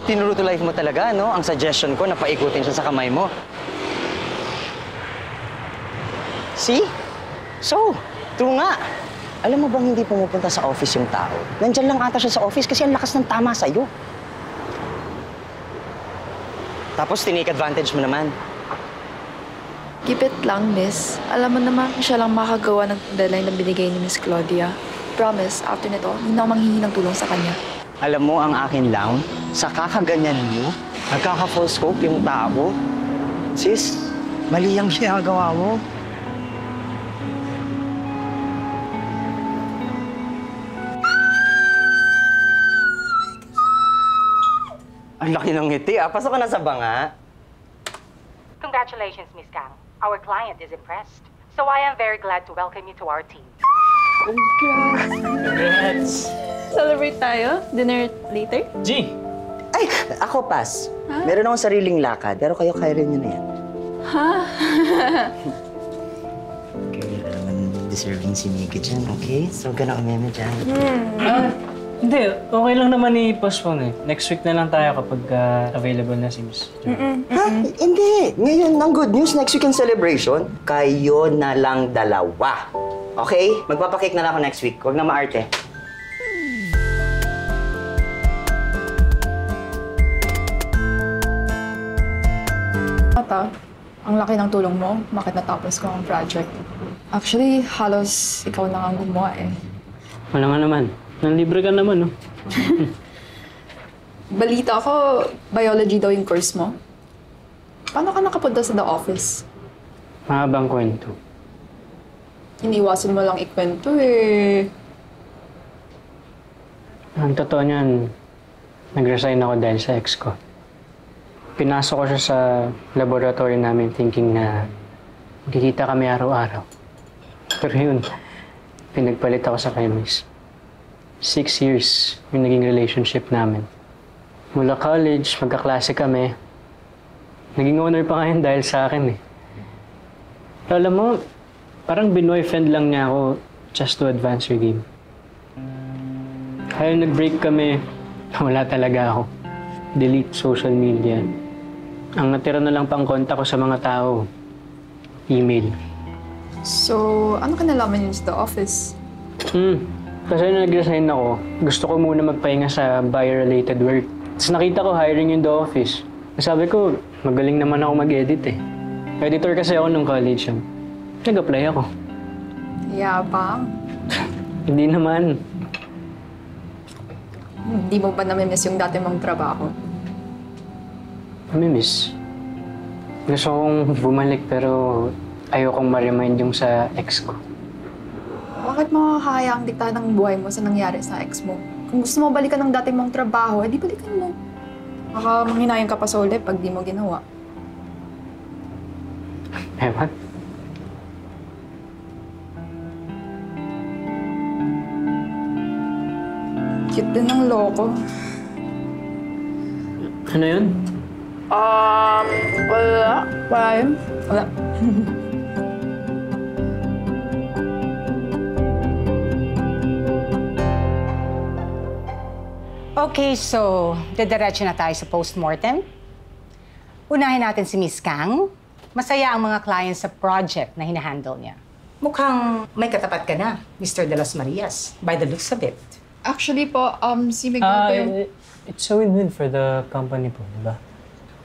Tinuro to life mo talaga, no? Ang suggestion ko na paikutin siya sa kamay mo. See? So, true nga. Alam mo bang hindi pumupunta sa office yung tao? Nandyan lang ata siya sa office kasi ang lakas ng tama sa'yo. Tapos tinake advantage mo naman. Keep it lang, miss. Alam mo naman, siya lang makagawa ng deadline na binigay ni Miss Claudia. Promise, after nito, hindi na ako manghihingi ng tulong sa kanya. Alam mo, ang akin lang, sa kakaganyan mo, nagkaka-full scope yung tao. Sis, mali ang ginagawa mo. Ang laki ng ngiti, ah. Pasok ka na sa banga. Congratulations, Miss Kang. Our client is impressed. So I am very glad to welcome you to our team. Congrats! Celebrate tayo? Dinner later? G! Ay, ako pas. Meron akong sariling lakad, pero kayo kaya rin yun na yan. Ha? Kaya naman deserving si Miggy dyan, okay? So, gano'n umeme dyan. Hindi, okay lang naman i-postpone eh. Next week na lang tayo kapag available na si Miss. Ha? Hindi. Ngayon, ang good news, next weekend celebration, kayo na lang dalawa. Okay? Magpapakik na lang ako next week. Huwag na maarte. Ata, ang laki ng tulong mo. Bakit natapos ko ang project? Actually, halos ikaw na ang gumawa eh. Wala nga naman. Nanlibre ka naman, no? Balita ko, biology daw yung course mo. Paano ka nakapunta sa the office? Mahabang kwento. Iniwasan mo lang ikwento eh. Ang totoo niyan, nag-resign ako dahil sa ex ko. Pinasok ko siya sa laboratory namin thinking na magkikita kami araw-araw. Pero yun, pinagpalit ako sa chemist. 6 years yung naging relationship namin. Mula college, magkaklase kami. Naging owner pa ngayon dahil sa akin eh. Pero alam mo, parang binoyfriend lang niya ako just to advance your game. Kaya nag-break kami, wala talaga ako. Delete social media. Ang natira na lang pang kontak ko sa mga tao, email. So, ano ka nalaman yun sa the office? Kasi nung nag-resign ako, gusto ko muna magpahinga sa buyer-related work. Tapos nakita ko hiring yung the office. Sabi ko, magaling naman ako mag-edit eh. Editor kasi ako nung college. Nag-apply ako. Yabang. Hindi naman. Hindi mo ba namimiss yung dati mong trabaho? Namimiss. Gusto kong bumalik pero ayokong ma-remind yung sa ex ko. Bakit mo hahayaang diktahan ng buhay mo sa nangyari sa ex mo? Kung gusto mo balikan ng dati mong trabaho, edi balikan mo. Baka manghinayang ka pa sa uli pag di mo ginawa. Ewan. Cute din ng loko. Ano yun? Wala. Wala yun? Wala. Okay, so didiretso na tayo sa postmortem. Unahin natin si Miss Kang. Masaya ang mga clients sa project na hinahandle niya. Mukhang may katapat ka na, Mr. De Las Marias, by the looks of it. Actually po, si Miguel... It's a win-win for the company po, di ba?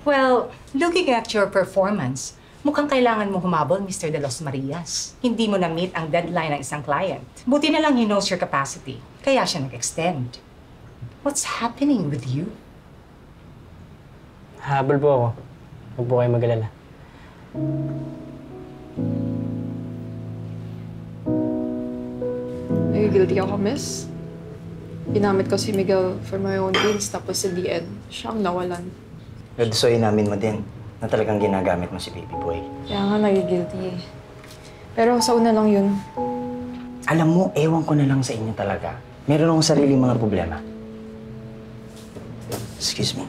Well, looking at your performance, mukhang kailangan mo humabol, Mr. De Las Marias. Hindi mo na-meet ang deadline ng isang client. Buti na lang he knows your capacity, kaya siya nag-extend. What's happening with you? Habol po ako. Huwag po kayo mag-alala. Guilty ako, miss. Ginamit ko si Miguel for my own gains, tapos sa the end, siya ang nawalan. Radusoy namin mo din na talagang ginagamit mo si baby boy. Kaya nga nagigilty eh. Pero sa una lang yun. Alam mo, ewan ko na lang sa inyo talaga. Meron akong sariling mga problema. Excuse me.